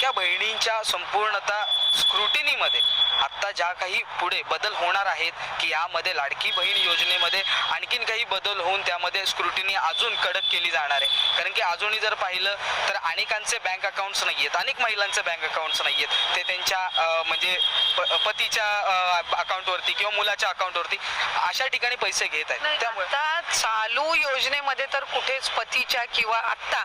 लाडक्या बहिणींच्या संपूर्णतः स्क्रुटिनीमध्ये आत्ता ज्या काही पुढे बदल होणार आहेत की यामध्ये लाडकी बहीण योजनेमध्ये आणखीन काही बदल होऊन त्यामध्ये स्क्रुटिनी अजून कडक केली जाणार आहे। कारण की अजूनही जर पाहिलं तर अनेकांचे बँक अकाउंट्स नाही आहेत, अनेक महिलांचे बँक अकाउंट्स नाही आहेत, ते त्यांच्या म्हणजे पतीच्या अकाउंटवरती किंवा मुलाच्या अकाउंटवरती अशा ठिकाणी पैसे घेत आहेत। त्यामुळे आता चालू योजनेमध्ये तर कुठेच पतीच्या किंवा आत्ता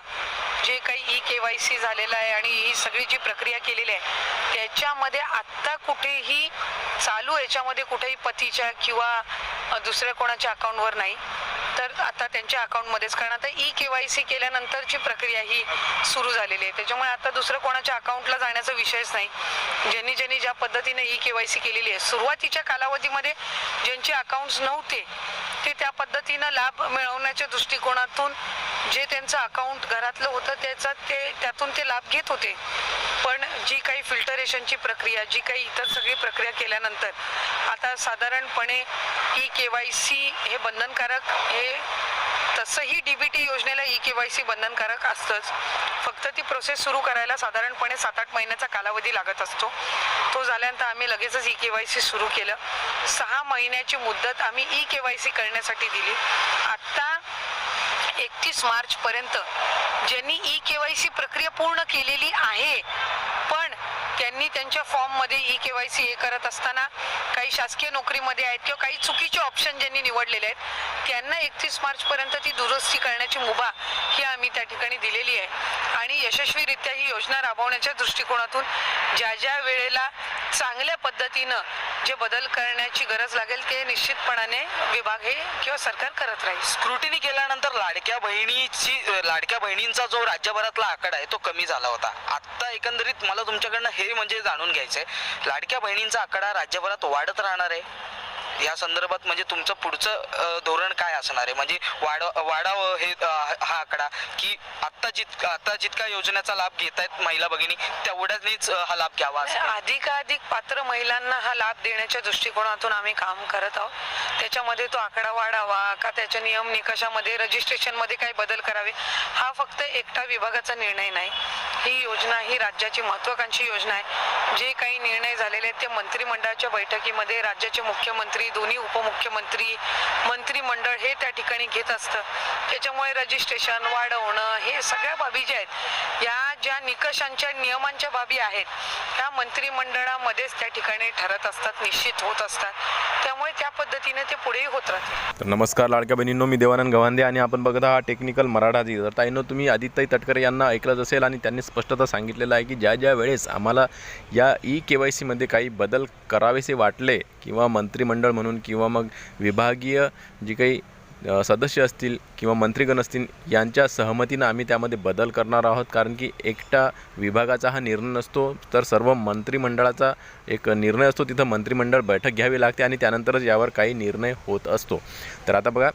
जे काही KYC झालेलं आहे आणि ही सगळी जी प्रक्रिया केलेली आहे त्याच्यामध्ये आत्ता कुठेही चालू याच्यामध्ये कुठेही पतीच्या किंवा दुसऱ्या कोणाच्या अकाउंटवर नाही, तर आता त्यांच्या अकाउंटमध्येच। कारण आता KYC केल्यानंतरची प्रक्रिया ही सुरू झालेली आहे, त्याच्यामुळे आता दुसरं कोणाच्या अकाउंटला जाण्याचा विषयच नाही। ज्यांनी ज्या पद्धतीने KYC केलेली आहे, सुरुवातीच्या कालावधीमध्ये ज्यांचे अकाउंट्स नव्हते ते त्या पद्धतीनं लाभ मिळवण्याच्या दृष्टिकोनातून जे त्यांचं अकाउंट घरातलं होतं त्यातून ते लाभ घेत होते। पण जी काही फिल्टरेशनची प्रक्रिया, जी काही इतर सगळी प्रक्रिया केल्यानंतर आता साधारणपणे KYC हे बंधनकारक, हे तसंही DBT योजनेला KYC बंधनकारक असतंच, फक्त ती प्रोसेस सुरू करायला साधारणपणे 7-8 महिन्याचा कालावधी लागत असतो। तो झाल्यानंतर आम्ही लगेचच KYC सुरू केलं। 6 महिन्याची मुदत आम्ही KYC करण्यासाठी दिली। आत्ता 31 मार्च पर्यंत ज्यांनी KYC प्रक्रिया पूर्ण केलेली आहे पण त्यांनी त्यांच्या फॉर्ममध्ये KYC हे करत असताना काही शासकीय नोकरीमध्ये आहेत किंवा काही चुकीचे ऑप्शन ज्यांनी निवडलेले आहेत त्यांना 31 मार्च पर्यंत ती दुरुस्ती करण्याची मुभा ही आम्ही त्या ठिकाणी दिलेली आहे। आणि यशस्वीरित्या ही योजना राबवण्याच्या दृष्टिकोनातून ज्या वेळेला चांगल्या पद्धतीनं जे बदल करण्याची गरज लागेल ते निश्चितपणाने विभाग हे किंवा सरकार करत राहील। स्क्रुटिनी केल्यानंतर लाडक्या बहिणींचा जो राज्यभरातला आकडा आहे तो कमी झाला होता। आता एकंदरीत मला तुमच्याकडनं हे म्हणजे जाणून घ्यायचंय, लाडक्या बहिणींचा आकडा राज्यभरात वाढत राहणार आहे या संदर्भात म्हणजे तुमचं पुढचं धोरण काय असणार आहे? म्हणजे वाढावं हे हा आकडा की आता जितका योजनेचा लाभ घेत आहेत महिला भगिनी तेवढ्यानेच हा लाभ घ्यावा? अधिकाधिक पात्र महिलांना हा लाभ देण्याच्या दृष्टिकोनातून आम्ही काम करत आहोत। त्याच्यामध्ये तो आकडा वाढावा का त्याच्या नियम निकषामध्ये रजिस्ट्रेशनमध्ये काही बदल करावे हा फक्त एकटा विभागाचा निर्णय नाही। ही योजना ही राज्याची महत्त्वाकांक्षी योजना आहे। जे काही निर्णय झालेले आहेत ते मंत्रिमंडळाच्या बैठकीमध्ये राज्याचे मुख्यमंत्री, दोन्ही उपमुख्यमंत्री, मंत्रिमंडळ हे त्या ठिकाणी घेत असतं। त्याच्यामुळे रजिस्ट्रेशन वाढवणं हे सगळ्या बाबी ज्या आहेत, या ज्या निकषांच्या नियमांच्या बाबी आहेत त्या मंत्रिमंडळामध्येच त्या ठिकाणी ठरत असतात, निश्चित होत असतात। त्यामुळे त्या पद्धतीने ते पुढेही होत राहते। तर नमस्कार लाडक्या बहिणींनो, मी देवानंद गव्हांदे आणि आपण बघत आहात टेक्निकल मराठाजी। तर ताईंनो, तुम्ही आदित्यताई तटकरे यांना ऐकलंच असेल आणि त्यांनी स्पष्टता सांगितलेलं आहे की ज्या वेळेस आम्हाला या KYC मध्ये काही बदल करावेसे वाटले किंवा मंत्रिमंडळ म्हणून किंवा मग विभागीय जी काही सदस्य असतील किंवा मंत्रीगण असतील यांच्या सहमतीनं आम्ही त्यामध्ये बदल करणार आहोत। कारण की एकटा विभागाचा हा निर्णय नसतो, तर सर्व मंत्रिमंडळाचा एक निर्णय असतो। तिथं मंत्रिमंडळ बैठक घ्यावी लागते आणि त्यानंतरच यावर काही निर्णय होत असतो। तर आता बघा,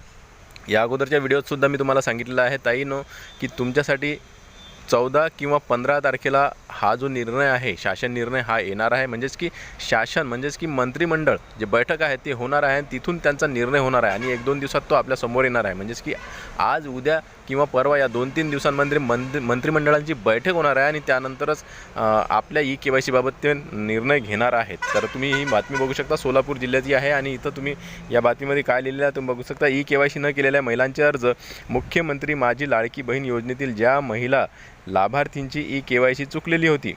या अगोदरच्या व्हिडिओतसुद्धा मी तुम्हाला सांगितलेलं आहे ताईनो की तुमच्यासाठी 14 किंवा 15 तारखेला हा जो निर्णय आहे, शासन निर्णय हा येणार आहे। म्हणजेच की शासन म्हणजेच की मंत्रिमंडळ जे बैठक आहे ते होणार आहे आणि तिथून त्यांचा निर्णय होणार आहे आणि 1-2 दिवसात तो आपल्या समोर येणार आहे। म्हणजेच की आज, उद्या किंवा परवा या 2-3 दिवसांमध्ये मंत्रिमंडळाची बैठक होणार आहे आणि त्यानंतरच आपल्या KYC बाबत ते निर्णय घेणार आहेत। तर तुम्ही ही बातमी बघू शकता, सोलापूर जिल्ह्याची आहे आणि इथं तुम्ही या बातमीमध्ये काय लिहिलेलं आहे तुम्ही बघू शकता। KYC न केलेल्या महिलांचे अर्ज, मुख्यमंत्री माझी लाडकी बहीण योजनेतील ज्या महिला लाभार्थींची KYC चुकलेली होती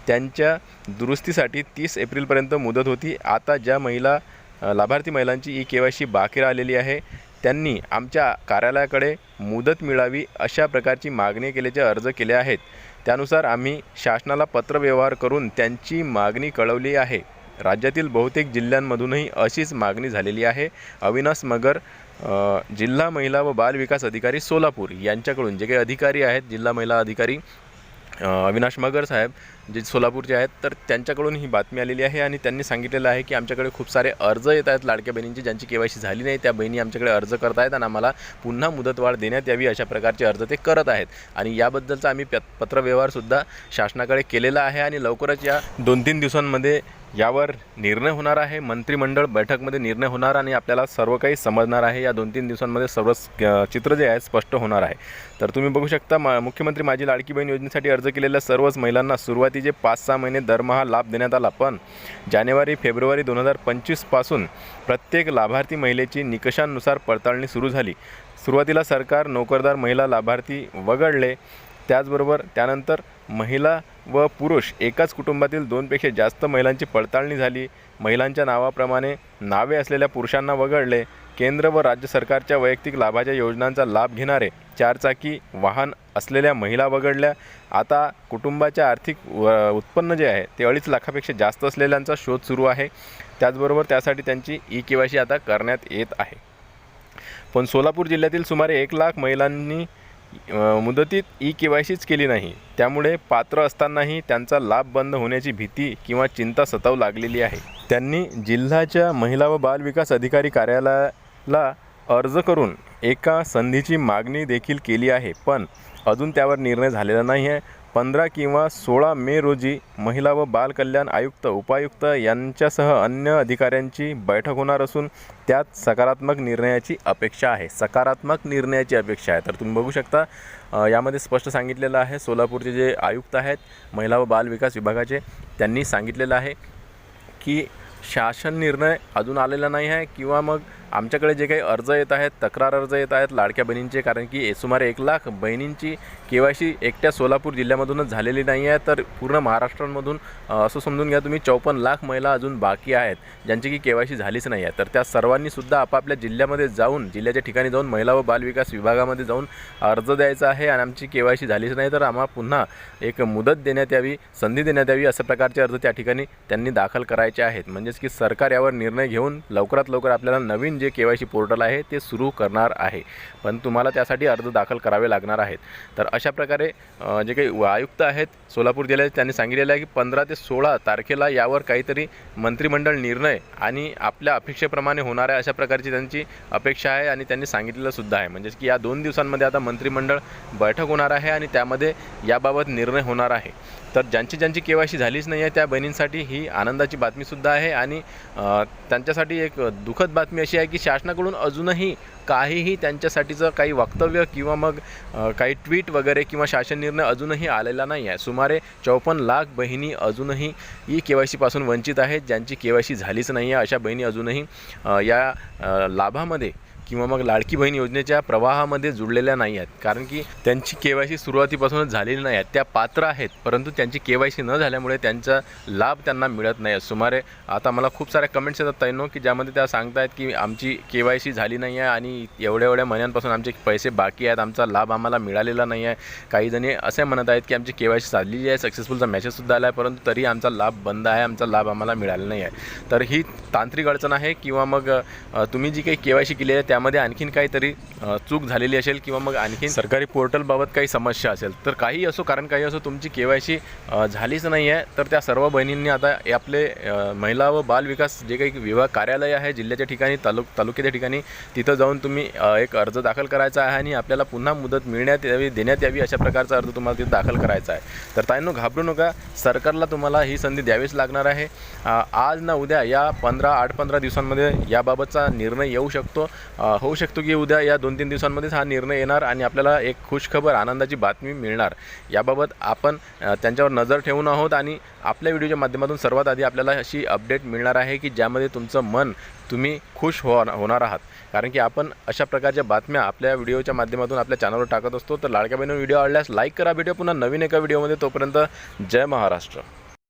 त्यांच्या दुरुस्तीसाठी 30 एप्रिलपर्यंत मुदत होती। आता ज्या लाभार्थी महिलांची KYC बाकी राहिलेली आहे त्यांनी आमच्या कार्यालयाकडे मुदत मिळावी अशा प्रकारची मागणी केल्याचे अर्ज केले आहेत। त्यानुसार आम्ही शासनाला पत्रव्यवहार करून त्यांची मागणी कळवली आहे। राज्यातील बहुतेक जिल्ह्यांमधूनही अशीच मागणी झालेली आहे। अविनाश मगर, जिल्हा महिला व बाल विकास अधिकारी सोलापूर यांच्याकडून जे काही अधिकारी आहेत, जिल्हा महिला अधिकारी अविनाश मगर साहेब जे सोलापूरचे आहेत, तर त्यांच्याकडून ही बातमी आलेली आहे आणि त्यांनी सांगितलेलं आहे की आमच्याकडे खूप सारे अर्ज येत आहेत लाडक्या बहिणींची, ज्यांची KYC झाली नाही त्या बहिणी आमच्याकडे अर्ज करत आहेत आणि आम्हाला पुन्हा मुदतवाढ देण्यात यावी अशा प्रकारचे अर्ज ते करत आहेत। आणि याबद्दलचा आम्ही पत्रव्यवहारसुद्धा शासनाकडे केलेला आहे आणि लवकरच या 2-3 दिवसांमध्ये यावर निर्णय होणार आहे. मंत्रिमंडळ बैठकमध्ये निर्णय होणार आणि आपल्याला सर्व काही समजणार आहे. या 2-3 दिवसांमध्ये सर्व चित्र जे आहे स्पष्ट होणार आहे. तर तुम्ही बघू शकता मुख्यमंत्री माझी लाडकी बहीण योजनेसाठी अर्ज केलेल्या सर्वच महिलांना सुरुवातीचे 5-6 महिने दरमहा लाभ देण्यात आला. पण जानेवारी-फेब्रुवारी 2025 पासून प्रत्येक लाभार्थी महिलेची निकषांनुसार पडताळणी सुरू झाली. सुरुवातीला सरकार नोकरदार महिला लाभार्थी वगळले. त्याचबरोबर त्यानंतर महिला व पुरुष एकाच कुटुंबातील 2पेक्षा जास्त महिलांची पडताळणी झाली. महिलांच्या नावाप्रमाणे नावे असलेल्या पुरुषांना वगळले. केंद्र व राज्य सरकारच्या वैयक्तिक लाभाच्या योजनांचा लाभ घेणारे 4चाकी वाहन असलेल्या महिला वगळल्या. आता कुटुंबाच्या आर्थिक उत्पन्न जे आहे ते 2.5 लाखापेक्षा जास्त असलेल्यांचा शोध सुरू आहे. त्याचबरोबर त्यासाठी त्यांची ई-केवायसी आता करण्यात येत आहे. पण सोलापूर जिल्ह्यातील सुमारे 1 लाख महिलांनी मुदतीत ई-केवायसीच केली नाही. त्यामुळे पात्र असतानाही त्यांचा लाभ बंद होण्याची भीती किंवा चिंता सतावू लागलेली आहे. त्यांनी जिल्ह्याच्या महिला व बाल विकास अधिकारी कार्यालयाला अर्ज करून एका संधीची मागणी देखील केली आहे. पण अजून त्यावर निर्णय झालेला नाही आहे. 15 किंवा 16 मे रोजी महिला व बाल कल्याण आयुक्त, उपायुक्त यांच्यासह अन्य अधिकाऱ्यांची बैठक होणार असून त्यात सकारात्मक निर्णयाची अपेक्षा आहे. सकारात्मक निर्णयाची अपेक्षा आहे. तर तुम्ही बघू शकता यामध्ये स्पष्ट सांगितलेलं आहे. सोलापूरचे जे आयुक्त आहेत महिला व बाल विकास विभागाचे, त्यांनी सांगितलेलं आहे की शासन निर्णय अजून आलेला नाही आहे किंवा मग आमच्याकडे जे काही अर्ज येत आहेत, तक्रार अर्ज येत आहेत लाडक्या बहिणींचे, कारण की सुमारे 1 लाख बहिणींची केवायसी एकट्या सोलापूर जिल्ह्यामधूनच झालेली नाही आहे. तर पूर्ण महाराष्ट्रामधून असं समजून घ्या तुम्ही 54 लाख महिला अजून बाकी आहेत ज्यांची की केवायसी झालीच नाही आहे. तर त्या सर्वांनीसुद्धा आपापल्या जिल्ह्यामध्ये जाऊन, जिल्ह्याच्या ठिकाणी जाऊन महिला व बाल विकास विभागामध्ये जाऊन अर्ज द्यायचा आहे. आणि आमची केवायसी झालीच नाही तर आम्हाला पुन्हा एक मुदत देण्यात यावी, संधी देण्यात यावी, अशा प्रकारचे अर्ज त्या ठिकाणी त्यांनी दाखल करायचे आहेत. म्हणजेच की सरकार यावर निर्णय घेऊन लवकरात लवकर आपल्याला नवीन जे केवायसी पोर्टल आहे ते सुरू करणार आहे. पण तुम्हाला त्यासाठी अर्ज दाखल करावे लागणार आहेत. तर अशा प्रकारे जे काही आयुक्त आहेत सोलापूर जिल्ह्याचे, त्यांनी सांगितलेलं आहे की 15 ते 16 तारखेला यावर काहीतरी मंत्रिमंडळ निर्णय आणि आपल्या अपेक्षेप्रमाणे होणार आहे, अशा प्रकारची त्यांची अपेक्षा आहे. आणि त्यांनी सांगितलेलं सुद्धा आहे. म्हणजेच की या 2 दिवसांमध्ये आता मंत्रिमंडळ बैठक होणार आहे आणि त्यामध्ये याबाबत निर्णय होणार आहे. तर ज्यांची केवायसी झालीच नाही आहे त्या बहिणींसाठी ही आनंदाची बातमीसुद्धा आहे. आणि त्यांच्यासाठी एक दुःखद बातमी अशी आहे की शासनाकडून अजूनही काहीही त्यांच्यासाठीचं काही वक्तव्य किंवा मग काही ट्विट वगैरे किंवा शासन निर्णय अजूनही आलेला नाही आहे. सुमारे 54 लाख बहिणी अजूनही ई-केवायसीपासून वंचित आहेत. ज्यांची केवायसी झालीच नाही आहे अशा बहिणी अजूनही या लाभामध्ये किंवा मग लाडकी बहीण योजनेच्या प्रवाहामध्ये जुळलेल्या नाही आहेत. कारण की त्यांची केवायसी सुरुवातीपासूनच झालेली नाही आहे. त्या पात्र आहेत परंतु त्यांची केवायसी न झाल्यामुळे त्यांचा लाभ त्यांना मिळत नाही आहे. सुमारे आता मला खूप साऱ्या कमेंट्स येतात ताईंनो की ज्यामध्ये त्या सांगत आहेत की आमची केवायसी झाली नाही आहे आणि एवढ्या महिन्यांपासून आमचे पैसे बाकी आहेत, आमचा लाभ आम्हाला मिळालेला नाही आहे. काही जणी असे म्हणत आहेत की आमची केवायसी झालेली आहे, सक्सेसफुलचा मेसेजसुद्धा आला आहे, परंतु तरी आमचा लाभ बंद आहे, आमचा लाभ आम्हाला मिळालेला नाही आहे. तर ही तांत्रिक अडचण आहे किंवा मग तुम्ही जी काही केवायसी केली आहे त्यामध्ये आणखीन काहीतरी चूक झालेली असेल किंवा मग आणखीन सरकारी पोर्टलबाबत काही समस्या असेल. तर काही असो, कारण काही असो, तुमची केवायसी झालीच नाही आहे तर त्या सर्व बहिणींनी आता आपले महिला व बाल विकास जे काही विभाग कार्यालय आहे जिल्ह्याच्या ठिकाणी, तालुक्याच्या ठिकाणी, तिथं जाऊन तुम्ही एक अर्ज दाखल करायचा आहे आणि आपल्याला पुन्हा मुदत मिळण्यात यावी, देण्यात यावी, अशा प्रकारचा अर्ज तुम्हाला तिथं दाखल करायचा आहे. तर ताईंनो घाबरू नका, सरकारला तुम्हाला ही संधी द्यावीच लागणार आहे. आज ना उद्या या 8-15 दिवसांमध्ये याबाबतचा निर्णय येऊ शकतो. होऊ शकतो की उद्या या 2-3 दिवसांमध्येच हा निर्णय येणार आणि आपल्याला एक खुशखबर, आनंदाची बातमी मिळणार. याबाबत आपण त्यांच्यावर नजर ठेवून आहोत आणि आपल्या व्हिडिओच्या माध्यमातून सर्वात आधी आपल्याला अशी अपडेट मिळणार आहे की ज्यामध्ये तुमचं मन तुम्ही खुश होणार आहात. कारण की आपण अशा प्रकारच्या बातम्या आपल्या व्हिडिओच्या माध्यमातून आपल्या चॅनलवर टाकत असतो. तर लाडक्या बहिणींनो, व्हिडिओ आवडल्यास लाईक करा. भेटूया पुन्हा नवीन एका व्हिडिओमध्ये. तोपर्यंत जय महाराष्ट्र.